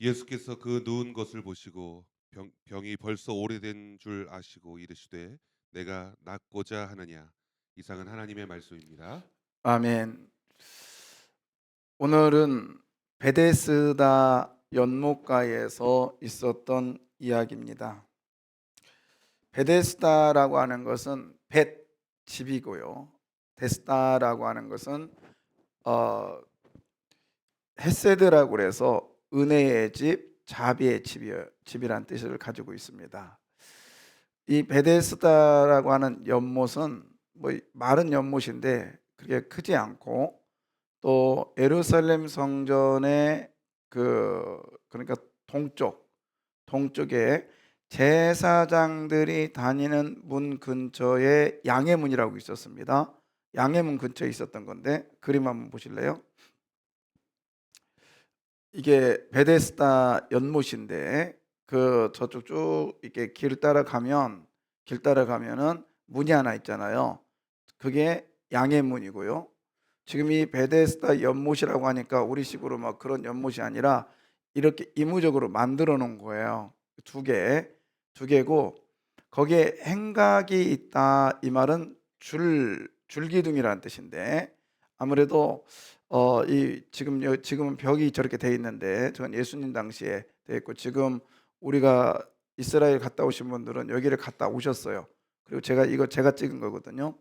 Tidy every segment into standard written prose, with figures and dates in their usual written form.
예수께서 그 누운 것을 보시고 병이 벌써 오래된 줄 아시고 이르시되 내가 낫고자 하느냐. 이상은 하나님의 말씀입니다. 아멘. 오늘은 베데스다 연못가에서 있었던 이야기입니다. 베데스다라고 하는 것은 벳 집이고요. 데스다라고 하는 것은 어, 헤세드라고 그래서 은혜의 집, 자비의 집이란 뜻을 가지고 있습니다. 이 베데스다라고 하는 연못은 뭐 마른 연못인데 그렇게 크지 않고, 또 예루살렘 성전의 그러니까 동쪽에 제사장들이 다니는 문 근처에 양의 문이라고 있었습니다. 양의 문 근처에 있었던 건데, 그림 한번 보실래요? 이게 베데스다 연못인데, 그 저쪽 쭉 이렇게 길 따라가면은 문이 하나 있잖아요. 그게 양의 문이고요. 지금 이 베데스다 연못이라고 하니까 우리식으로 막 그런 연못이 아니라 이렇게 이무적으로 만들어 놓은 거예요. 두 개고, 거기에 행각이 있다, 이 말은 줄기둥이라는 뜻인데, 아무래도 이 지금은 벽이 저렇게 돼 있는데, 저건 예수님 당시에 돼 있고, 지금 우리가 이스라엘 갔다 오신 분들은 여기를 갔다 오셨어요. 그리고 제가 찍은 거거든요.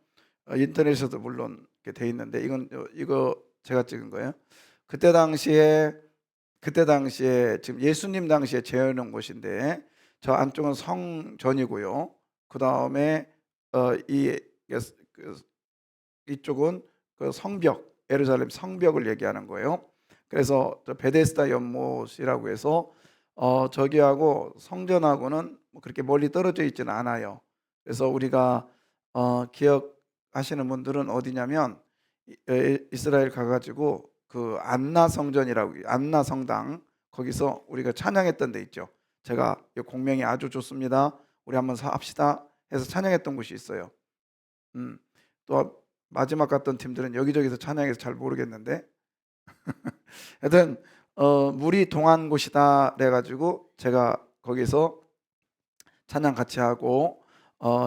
인터넷에서도 물론 이렇게 돼 있는데, 이거 제가 찍은 거예요. 그때 당시에 지금 예수님 당시에 재현한 곳인데, 저 안쪽은 성전이고요. 그 다음에 이 그, 이쪽은 그 성벽, 예루살렘 성벽을 얘기하는 거예요. 그래서 저 베데스다 연못이라고 해서 저기하고 성전하고는 뭐 그렇게 멀리 떨어져 있지는 않아요. 그래서 우리가 기억하시는 분들은 어디냐면, 이스라엘 가가지고 그 안나 성전이라고, 안나 성당, 거기서 우리가 찬양했던 데 있죠. 제가 이 공명이 아주 좋습니다, 우리 한번 합시다 해서 찬양했던 곳이 있어요. 또 마지막 갔던 팀들은 여기저기서 찬양해서 잘 모르겠는데, 하여튼 물이 동한 곳이다 그래가지고 제가 거기서 찬양 같이 하고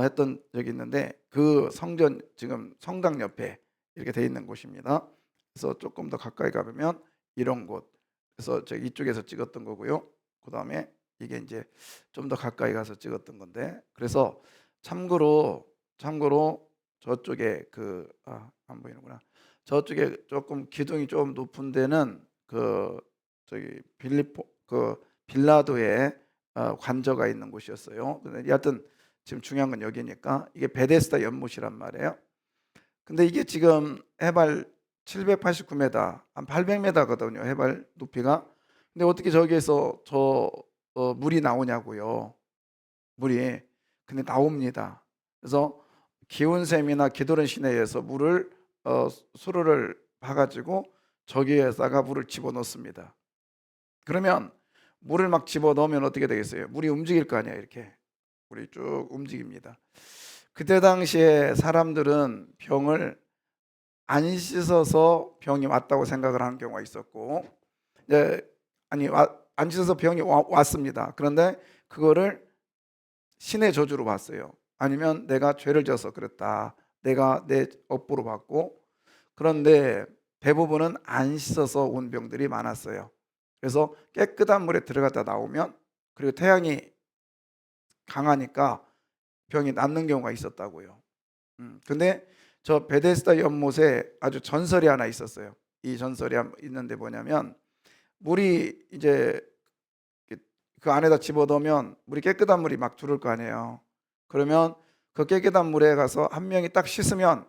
했던 적이 있는데, 그 성전 지금 성당 옆에 이렇게 돼 있는 곳입니다. 그래서 조금 더 가까이 가보면 이런 곳, 그래서 저 이쪽에서 찍었던 거고요. 그 다음에 이게 이제 좀 더 가까이 가서 찍었던 건데, 그래서 참고로 저쪽에 안 보이는구나. 저쪽에 조금 기둥이 좀 높은 데는 저기 빌라도의 관저가 있는 곳이었어요. 근데 여하튼 지금 중요한 건 여기니까, 이게 베데스다 연못이란 말이에요. 근데 이게 지금 해발 789m, 한 800m거든요, 해발 높이가. 근데 어떻게 저기에서 물이 나오냐고요. 물이. 근데 나옵니다. 그래서 기온샘이나 기도른 시내에서 물을 수로를 봐가지고 저기에다가 물을 집어넣습니다. 그러면 물을 막 집어넣으면 어떻게 되겠어요? 물이 움직일 거 아니에요. 이렇게 물이 쭉 움직입니다. 그때 당시에 사람들은 병을 안 씻어서 병이 왔다고 생각을 하는 경우가 있었고, 이제 안 씻어서 병이 왔습니다. 그런데 그거를 신의 저주로 봤어요. 아니면 내가 죄를 져서 그랬다, 내가 내 업보로 받고. 그런데 대부분은 안 씻어서 온 병들이 많았어요. 그래서 깨끗한 물에 들어갔다 나오면, 그리고 태양이 강하니까 병이 낫는 경우가 있었다고요. 근데 저 베데스다 연못에 아주 전설이 하나 있었어요. 이 전설이 있는데 뭐냐면, 물이 이제 그 안에다 집어넣으면 물이 깨끗한 물이 막 들어올 거 아니에요. 그러면 그 깨끗한 물에 가서 한 명이 딱 씻으면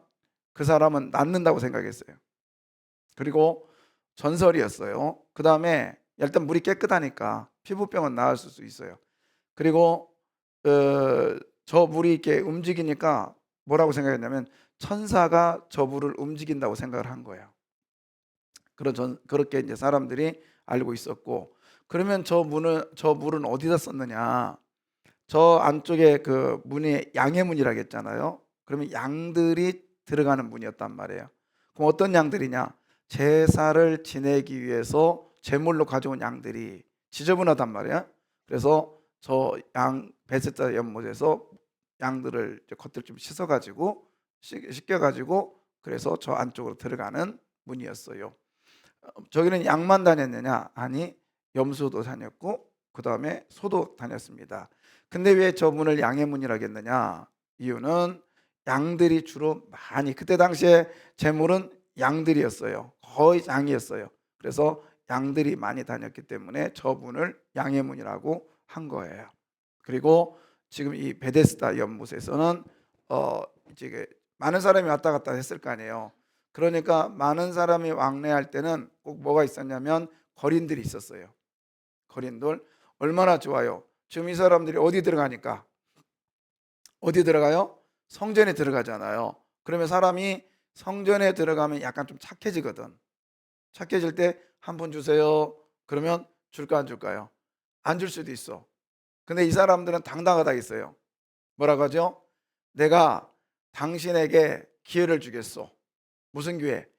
그 사람은 낫는다고 생각했어요. 그리고 전설이었어요. 그 다음에 일단 물이 깨끗하니까 피부병은 나을 수 있어요. 그리고 저 물이 이렇게 움직이니까 뭐라고 생각했냐면, 천사가 저 물을 움직인다고 생각을 한 거예요. 그렇게 이제 사람들이 알고 있었고, 그러면 저 물은 어디다 썼느냐? 저 안쪽에 그 문이 양의 문이라고 했잖아요. 그러면 양들이 들어가는 문이었단 말이에요. 그럼 어떤 양들이냐? 제사를 지내기 위해서 제물로 가져온 양들이 지저분하단 말이야. 그래서 저 양 베세다 연못에서 양들을 이제 겉을 좀 씻어가지고 씻겨가지고 그래서 저 안쪽으로 들어가는 문이었어요. 저기는 양만 다녔느냐? 아니, 염소도 다녔고 그 다음에 소도 다녔습니다. 근데 왜 저 문을 양의 문이라고 했느냐? 이유는 양들이 주로 많이, 그때 당시에 제물은 양들이었어요. 거의 양이었어요. 그래서 양들이 많이 다녔기 때문에 저 문을 양의 문이라고 한 거예요. 그리고 지금 이 베데스다 연못에서는 이제 많은 사람이 왔다 갔다 했을 거 아니에요. 그러니까 많은 사람이 왕래할 때는 꼭 뭐가 있었냐면 거린들이 있었어요. 거린들 얼마나 좋아요. 지금 이 사람들이 어디 들어가니까 어디 들어가요? 성전에 들어가잖아요. 그러면 사람이 성전에 들어가면 약간 좀 착해지거든. 착해질 때 한 푼 주세요. 그러면 줄까 안 줄까요? 안 줄 수도 있어. 근데 이 사람들은 당당하다 했어요. 뭐라고 하죠? 내가 당신에게 기회를 주겠소. 무슨 기회?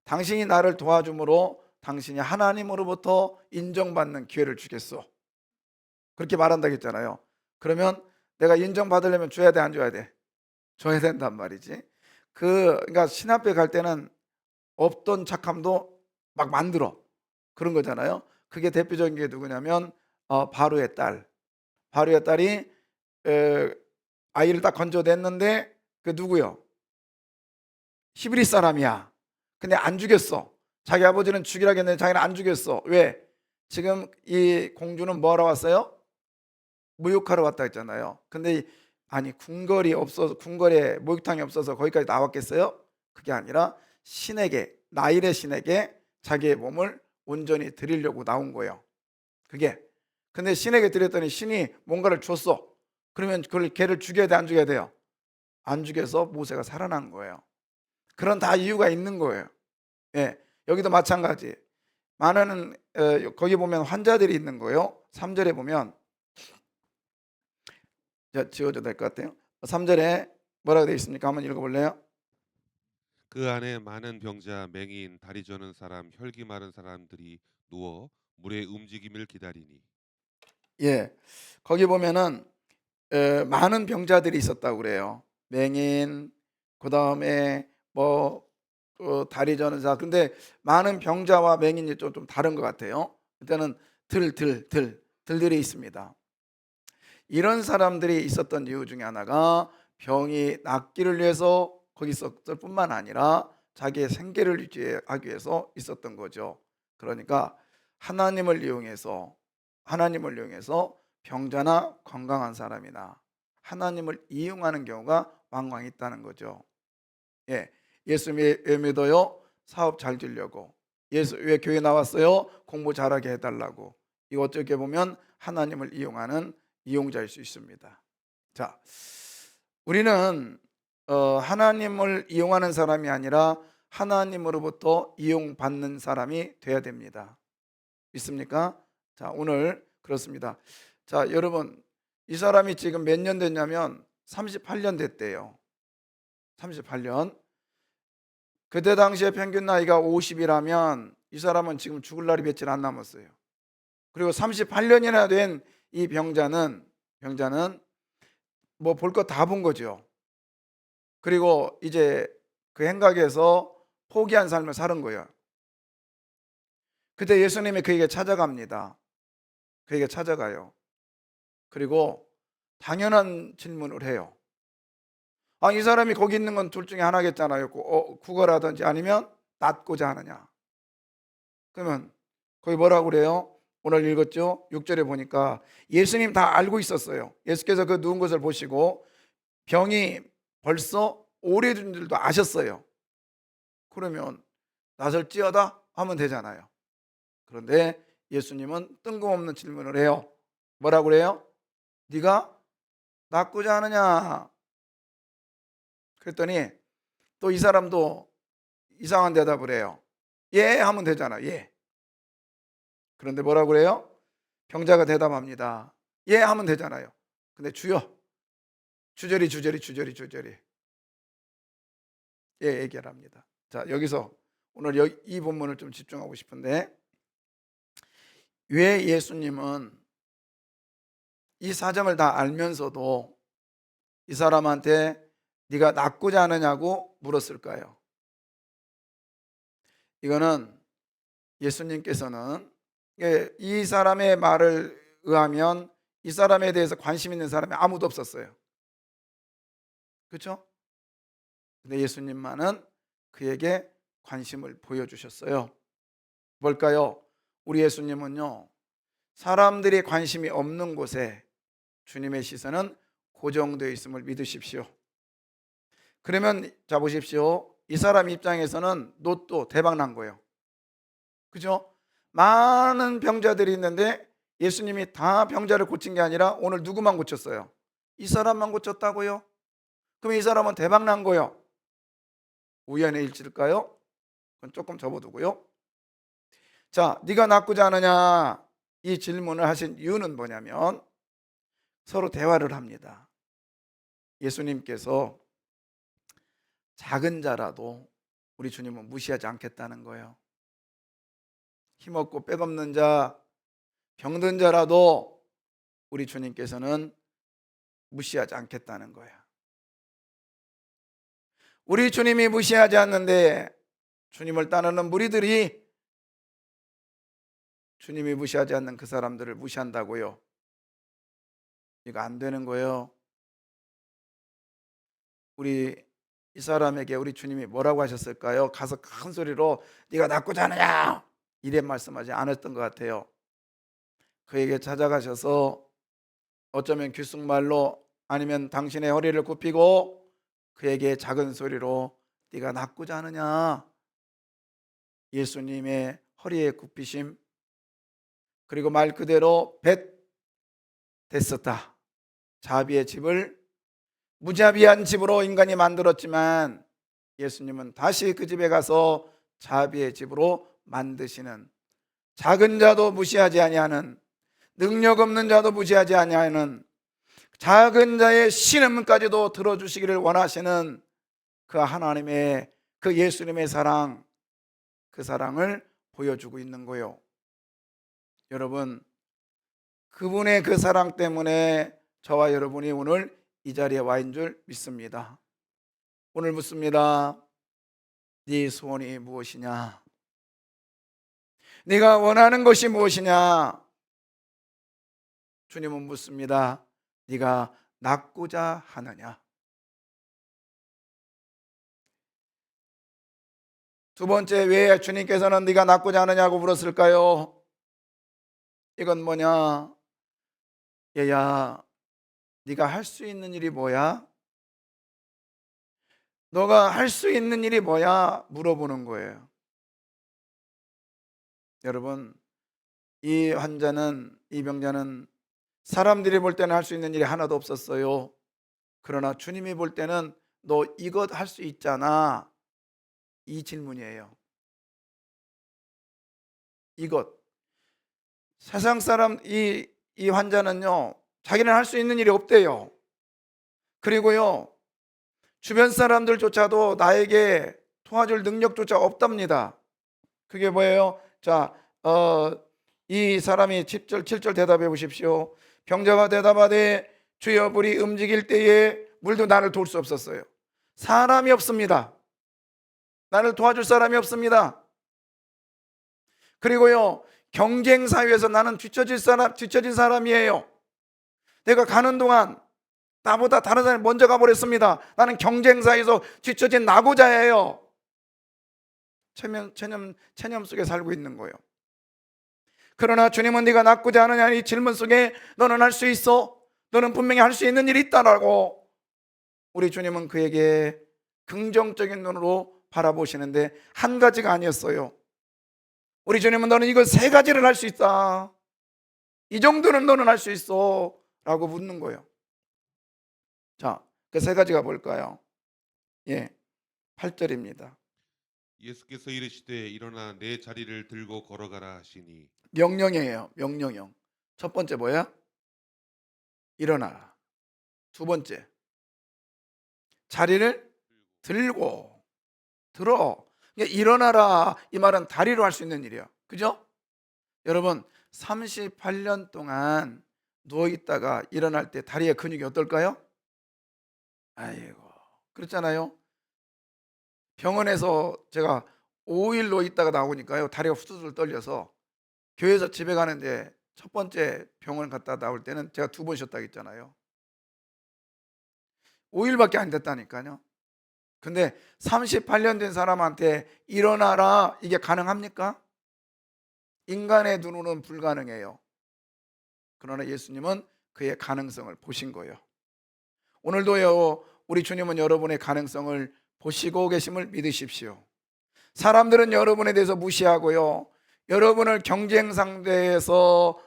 당신이 나를 도와줌으로 당신이 하나님으로부터 인정받는 기회를 주겠소. 그렇게 말한다고 했잖아요. 그러면 내가 인정받으려면 줘야 돼, 안 줘야 돼? 줘야 된단 말이지. 그러니까 신 앞에 갈 때는 없던 착함도 막 만들어. 그런 거잖아요. 그게 대표적인 게 누구냐면 바로의 딸. 바로의 딸이 아이를 딱 건져냈는데 그 누구요? 히브리 사람이야. 근데 안 죽였어. 자기 아버지는 죽이라고 했는데 자기는 안 죽였어. 왜? 지금 이 공주는 뭐하러 왔어요? 목욕하러 왔다 했잖아요. 근데 아니 궁궐에 목욕탕이 없어서 거기까지 나왔겠어요? 그게 아니라 신에게, 나일의 신에게 자기의 몸을 온전히 드리려고 나온 거예요. 그게. 근데 신에게 드렸더니 신이 뭔가를 줬어. 그러면 그걸 걔를 죽여야 돼, 안 죽여야 돼요? 안 죽여서 모세가 살아난 거예요. 그런 다 이유가 있는 거예요. 예, 여기도 마찬가지. 많은 거기 보면 환자들이 있는 거예요. 3절에 보면 지워도 될 것 같아요. 3절에 뭐라고 되어 있습니까? 한번 읽어볼래요? 그 안에 많은 병자, 맹인, 다리 저는 사람, 혈기 마른 사람들이 누워 물의 움직임을 기다리니. 예, 거기 보면은 많은 병자들이 있었다고 그래요. 맹인, 그 다음에 뭐 다리 저는 사. 근데 많은 병자와 맹인이 좀 다른 것 같아요. 그때는 들들이 있습니다. 이런 사람들이 있었던 이유 중에 하나가 병이 낫기를 위해서 거기 있었을 뿐만 아니라 자기의 생계를 유지하기 위해서 있었던 거죠. 그러니까 하나님을 이용해서 병자나 건강한 사람이나 하나님을 이용하는 경우가 왕왕 있다는 거죠. 예, 예수 왜 믿어요? 사업 잘 되려고. 예수 왜 교회 나왔어요? 공부 잘하게 해달라고. 이거 어떻게 보면 하나님을 이용하는 이용자일 수 있습니다. 자, 우리는 하나님을 이용하는 사람이 아니라 하나님으로부터 이용받는 사람이 돼야 됩니다. 믿습니까? 자, 오늘 그렇습니다. 자, 여러분, 이 사람이 지금 몇 년 됐냐면 38년 됐대요. 38년. 그때 당시에 평균 나이가 50이라면 이 사람은 지금 죽을 날이 며칠 안 남았어요. 그리고 38년이나 된 이 병자는 뭐 볼 거 다 본 거죠. 그리고 이제 그 행각에서 포기한 삶을 사는 거예요. 그때 예수님이 그에게 찾아갑니다. 그에게 찾아가요. 그리고 당연한 질문을 해요. 이 사람이 거기 있는 건 둘 중에 하나겠잖아요. 구걸하든지 아니면 낫고자 하느냐. 그러면 거기 뭐라고 그래요? 오늘 읽었죠? 6절에 보니까 예수님 다 알고 있었어요. 예수께서 그 누운 것을 보시고 병이 벌써 오래된 줄도 아셨어요. 그러면 나설지어다 하면 되잖아요. 그런데 예수님은 뜬금없는 질문을 해요. 뭐라고 그래요? 네가 낫고자 하느냐? 그랬더니 또 이 사람도 이상한 대답을 해요. 예 하면 되잖아. 예. 그런데 뭐라고 그래요? 병자가 대답합니다. 예 하면 되잖아요. 근데 주여, 주저리 예 얘기를 합니다. 자, 여기서 오늘 이 본문을 좀 집중하고 싶은데 왜 예수님은 이 사정을 다 알면서도 이 사람한테 네가 낫고자 하느냐고 물었을까요? 이거는 예수님께서는 이 사람의 말을 의하면 이 사람에 대해서 관심 있는 사람이 아무도 없었어요. 그렇죠? 근데 예수님만은 그에게 관심을 보여주셨어요. 뭘까요? 우리 예수님은요, 사람들이 관심이 없는 곳에 주님의 시선은 고정되어 있음을 믿으십시오. 그러면 자 보십시오. 이 사람 입장에서는 로또 대박 난 거예요. 그죠? 많은 병자들이 있는데 예수님이 다 병자를 고친 게 아니라 오늘 누구만 고쳤어요? 이 사람만 고쳤다고요? 그럼 이 사람은 대박 난 거예요. 우연의 일치일까요? 그건 조금 접어두고요. 자, 네가 낫고자 하느냐? 이 질문을 하신 이유는 뭐냐면 서로 대화를 합니다. 예수님께서 작은 자라도 우리 주님은 무시하지 않겠다는 거예요. 힘없고 빽없는 자, 병든 자라도 우리 주님께서는 무시하지 않겠다는 거예요. 우리 주님이 무시하지 않는데 주님을 따르는 무리들이 주님이 무시하지 않는 그 사람들을 무시한다고요. 이거 안 되는 거예요. 이 사람에게 우리 주님이 뭐라고 하셨을까요? 가서 큰 소리로 네가 낫고자 하느냐? 이래 말씀하지 않았던 것 같아요. 그에게 찾아가셔서 어쩌면 귓속말로 아니면 당신의 허리를 굽히고 그에게 작은 소리로 네가 낫고자 하느냐? 예수님의 허리에 굽히심, 그리고 말 그대로 됐었다. 자비의 집을 무자비한 집으로 인간이 만들었지만 예수님은 다시 그 집에 가서 자비의 집으로 만드시는, 작은 자도 무시하지 아니하는, 능력 없는 자도 무시하지 아니하는, 작은 자의 신음까지도 들어주시기를 원하시는 그 하나님의, 그 예수님의 사랑, 그 사랑을 보여주고 있는 거요. 여러분, 그분의 그 사랑 때문에 저와 여러분이 오늘 이 자리에 와 있는 줄 믿습니다. 오늘 묻습니다. 네 소원이 무엇이냐? 네가 원하는 것이 무엇이냐? 주님은 묻습니다. 네가 낫고자 하느냐? 두 번째, 왜 주님께서는 네가 낫고자 하느냐고 물었을까요? 이건 뭐냐? 얘야, 네가 할 수 있는 일이 뭐야? 너가 할 수 있는 일이 뭐야? 물어보는 거예요. 여러분, 이 환자는, 이 병자는 사람들이 볼 때는 할 수 있는 일이 하나도 없었어요. 그러나 주님이 볼 때는 너 이것 할 수 있잖아. 이 질문이에요. 이것. 세상 사람, 이 환자는요, 자기는 할 수 있는 일이 없대요. 그리고요, 주변 사람들조차도 나에게 도와줄 능력조차 없답니다. 그게 뭐예요? 자, 이 사람이 7절 대답해 보십시오. 병자가 대답하되 주여 불이 움직일 때에 물도 나를 도울 수 없었어요. 사람이 없습니다. 나를 도와줄 사람이 없습니다. 그리고요, 경쟁 사회에서 나는 뒤처진 사람이에요. 내가 가는 동안 나보다 다른 사람이 먼저 가버렸습니다. 나는 경쟁 사회에서 뒤처진 낙오자예요. 체념 속에 살고 있는 거예요. 그러나 주님은 네가 낫고자 하느냐 이 질문 속에 너는 할 수 있어? 너는 분명히 할 수 있는 일이 있다라고 우리 주님은 그에게 긍정적인 눈으로 바라보시는데 한 가지가 아니었어요. 우리 주님은 너는 이거 세 가지를 할 수 있다. 이 정도는 너는 할 수 있어 라고 묻는 거예요. 자, 그 세 가지가 뭘까요? 8절입니다. 예수께서 이르시되 일어나 내 자리를 들고 걸어가라 하시니. 명령이에요. 명령형. 첫 번째 뭐야? 일어나라. 두 번째, 자리를 들고 들어. 그러니까 일어나라 이 말은 다리로 할 수 있는 일이에요. 그죠? 여러분, 38년 동안 누워 있다가 일어날 때 다리의 근육이 어떨까요? 아이고, 그렇잖아요. 병원에서 제가 5일 누워 있다가 나오니까요, 다리가 후두들 떨려서 교회에서 집에 가는데 첫 번째 병원 갔다 나올 때는 제가 2번 쉬었다고 했잖아요. 5일밖에 안 됐다니까요. 근데 38년 된 사람한테 일어나라, 이게 가능합니까? 인간의 눈으로는 불가능해요. 그러나 예수님은 그의 가능성을 보신 거예요. 오늘도요, 우리 주님은 여러분의 가능성을 보시고 계심을 믿으십시오. 사람들은 여러분에 대해서 무시하고요, 여러분을 경쟁 상대에서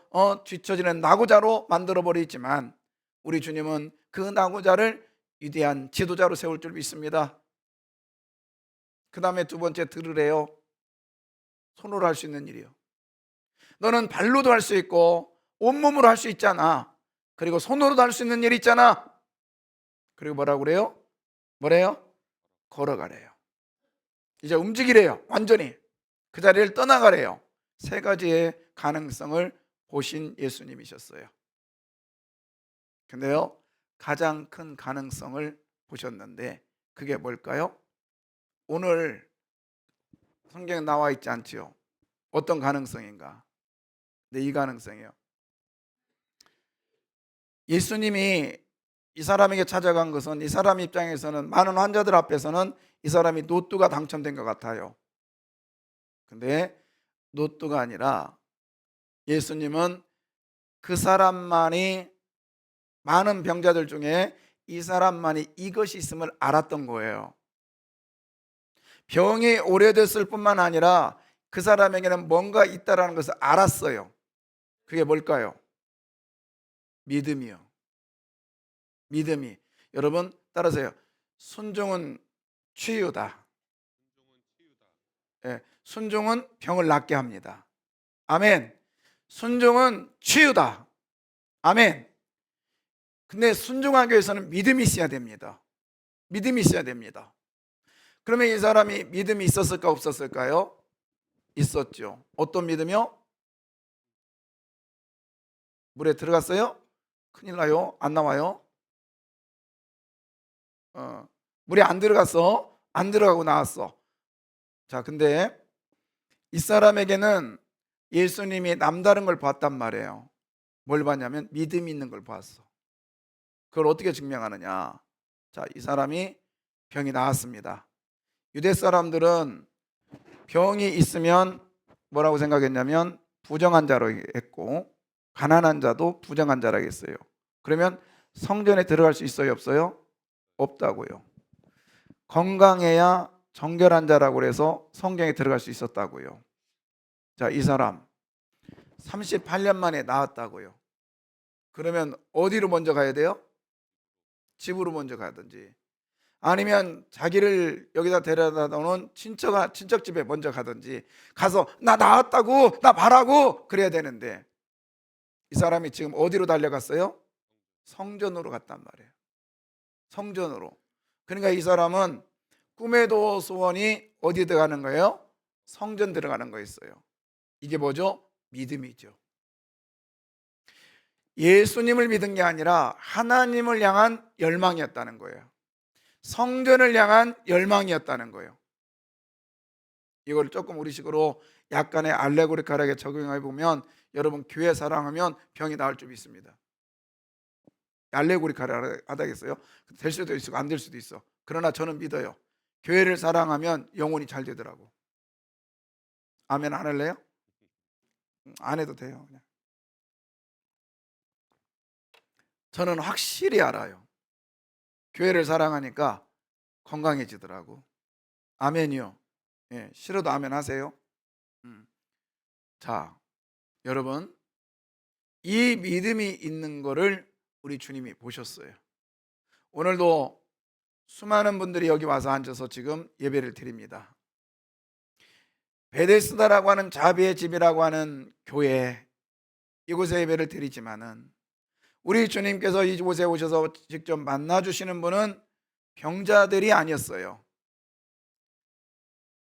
뒤처지는 나고자로 만들어 버리지만, 우리 주님은 그 나고자를 위대한 지도자로 세울 줄 믿습니다. 그 다음에 2번째 들으래요. 손으로 할 수 있는 일이요. 너는 발로도 할 수 있고 온몸으로 할 수 있잖아. 그리고 손으로도 할 수 있는 일 있잖아. 그리고 뭐라고 그래요? 뭐래요? 걸어가래요. 이제 움직이래요. 완전히 그 자리를 떠나가래요. 3가지의 가능성을 보신 예수님이셨어요. 근데요, 가장 큰 가능성을 보셨는데 그게 뭘까요? 오늘 성경에 나와 있지 않지요. 어떤 가능성인가? 네, 이 가능성이요. 예수님이 이 사람에게 찾아간 것은, 이 사람 입장에서는, 많은 환자들 앞에서는 이 사람이 노뚜가 당첨된 것 같아요. 근데 노뚜가 아니라 예수님은 그 사람만이, 많은 병자들 중에 이 사람만이 이것이 있음을 알았던 거예요. 병이 오래됐을 뿐만 아니라 그 사람에게는 뭔가 있다라는 것을 알았어요. 그게 뭘까요? 믿음이요. 믿음이. 여러분 따라서요. 순종은 치유다. 예, 순종은 병을 낫게 합니다. 아멘. 순종은 치유다. 아멘. 근데 순종하기 위해서는 믿음이 있어야 됩니다. 믿음이 있어야 됩니다. 그러면 이 사람이 믿음이 있었을까 없었을까요? 있었죠. 어떤 믿음이요? 물에 들어갔어요? 큰일 나요. 안 나와요. 물에 안 들어갔어. 안 들어가고 나왔어. 자, 근데 이 사람에게는 예수님이 남다른 걸 봤단 말이에요. 뭘 봤냐면 믿음이 있는 걸 봤어. 그걸 어떻게 증명하느냐? 자, 이 사람이 병이 나았습니다. 유대 사람들은 병이 있으면 뭐라고 생각했냐면 부정한 자로 했고, 가난한 자도 부정한 자라고 했어요. 그러면 성전에 들어갈 수 있어요, 없어요? 없다고요. 건강해야 정결한 자라고 해서 성경에 들어갈 수 있었다고요. 자, 이 사람 38년 만에 나았다고요. 그러면 어디로 먼저 가야 돼요? 집으로 먼저 가든지, 아니면 자기를 여기다 데려다 놓은 친척 집에 먼저 가든지, 가서 나 나았다고, 나 봐라고 그래야 되는데, 이 사람이 지금 어디로 달려갔어요? 성전으로 갔단 말이에요. 성전으로. 그러니까 이 사람은 꿈에도 소원이 어디 들어가는 거예요? 성전 들어가는 거였어요. 이게 뭐죠? 믿음이죠. 예수님을 믿은 게 아니라 하나님을 향한 열망이었다는 거예요. 성전을 향한 열망이었다는 거예요. 이걸 조금 우리식으로 약간의 알레고리컬하게 적용해 보면, 여러분 교회 사랑하면 병이 나을 줄 믿습니다. 알레고리컬하다겠어요? 될 수도 있고 안 될 수도 있어. 그러나 저는 믿어요. 교회를 사랑하면 영혼이 잘 되더라고. 아멘 안 할래요? 안 해도 돼요. 그냥. 저는 확실히 알아요. 교회를 사랑하니까 건강해지더라고. 아멘이요. 예, 싫어도 아멘 하세요. 자, 여러분, 이 믿음이 있는 거를 우리 주님이 보셨어요. 오늘도 수많은 분들이 여기 와서 앉아서 지금 예배를 드립니다. 베데스다라고 하는 자비의 집이라고 하는 교회, 이곳에 예배를 드리지만은 우리 주님께서 이곳에 오셔서 직접 만나주시는 분은 병자들이 아니었어요.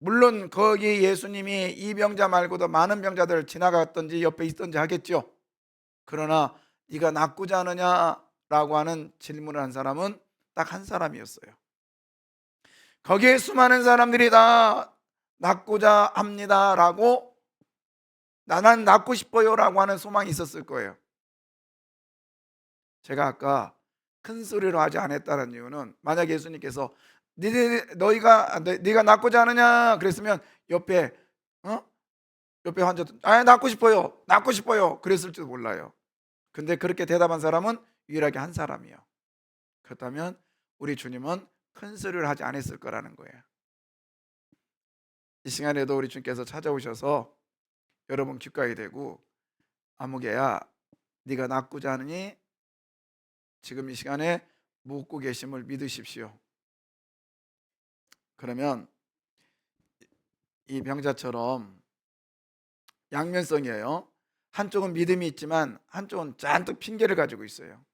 물론 거기 예수님이 이 병자 말고도 많은 병자들 지나갔던지 옆에 있던지 하겠죠. 그러나 네가 낫고자 하느냐라고 하는 질문을 한 사람은 딱 한 사람이었어요. 거기에 수많은 사람들이 다 낫고자 합니다라고, 나는 낫고 싶어요라고 하는 소망이 있었을 거예요. 제가 아까 큰 소리로 하지 않았다는 이유는, 만약 예수님께서 네가 낫고자 하느냐 그랬으면 옆에 옆에 환자도 낫고 싶어요, 낫고 싶어요 그랬을지도 몰라요. 근데 그렇게 대답한 사람은 유일하게 한 사람이에요. 그렇다면 우리 주님은 큰 소리를 하지 않았을 거라는 거예요. 이 시간에도 우리 주님께서 찾아오셔서 여러분 귓가에 대고, 아무개야 네가 낫고자 하느니 지금 이 시간에 묻고 계심을 믿으십시오. 그러면 이 병자처럼 양면성이에요. 한쪽은 믿음이 있지만 한쪽은 잔뜩 핑계를 가지고 있어요.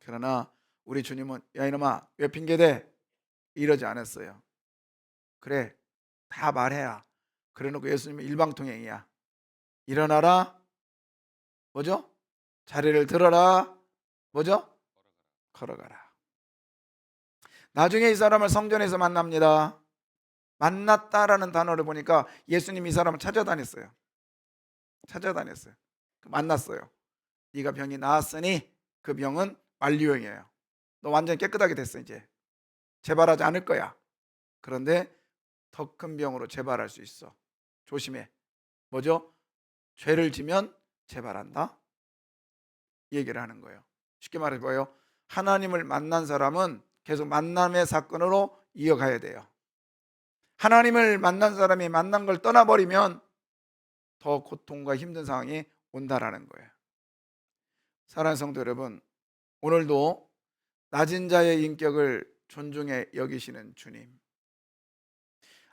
그러나 우리 주님은 야 이놈아 왜 핑계대? 이러지 않았어요. 그래 다 말해야. 그래놓고 예수님은 일방통행이야. 일어나라 뭐죠? 자리를 들어라 뭐죠? 걸어가라. 나중에 이 사람을 성전에서 만납니다. 만났다라는 단어를 보니까 예수님이 이 사람을 찾아다녔어요. 만났어요. 네가 병이 나았으니 그 병은 완료형이에요. 너 완전히 깨끗하게 됐어. 이제 재발하지 않을 거야. 그런데 더 큰 병으로 재발할 수 있어. 조심해. 뭐죠? 죄를 지면 재발한다. 이 얘기를 하는 거예요. 쉽게 말해 봐요. 하나님을 만난 사람은 계속 만남의 사건으로 이어가야 돼요. 하나님을 만난 사람이 만난 걸 떠나버리면 더 고통과 힘든 상황이 온다라는 거예요. 사랑하는 성도 여러분, 오늘도 낮은 자의 인격을 존중해 여기시는 주님,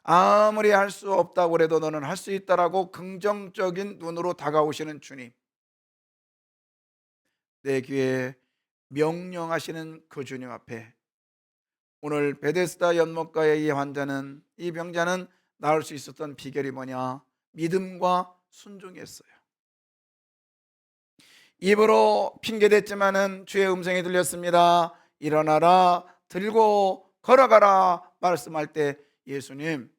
아무리 할 수 없다고 해도 너는 할 수 있다라고 긍정적인 눈으로 다가오시는 주님, 내 귀에 명령하시는 그 주님 앞에 오늘 베데스다 연못가의 이 환자는, 이 병자는 나을 수 있었던 비결이 뭐냐? 믿음과 순종이었어요. 입으로 핑계댔지만은 주의 음성이 들렸습니다. 일어나라, 들고 걸어가라 말씀할 때 예수님,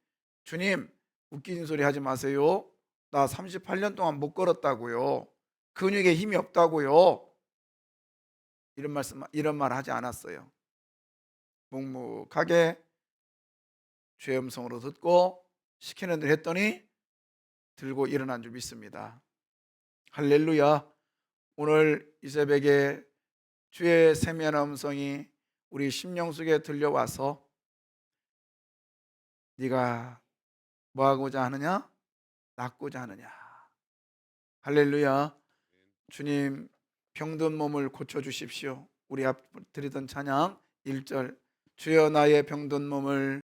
주님 웃기는 소리 하지 마세요. 나 38년 동안 못 걸었다고요. 근육에 힘이 없다고요. 이런 말 하지 않았어요. 묵묵하게 주의 음성으로 듣고 시키는 대로 했더니 들고 일어난 줄 믿습니다. 할렐루야. 오늘 이 새벽에 주의 세미한 음성이 우리 심령 속에 들려와서 네가 뭐하고자 하느냐? 낫고자 하느냐? 할렐루야. 주님 병든 몸을 고쳐주십시오. 우리 앞 드리던 찬양 1절, 주여 나의 병든 몸을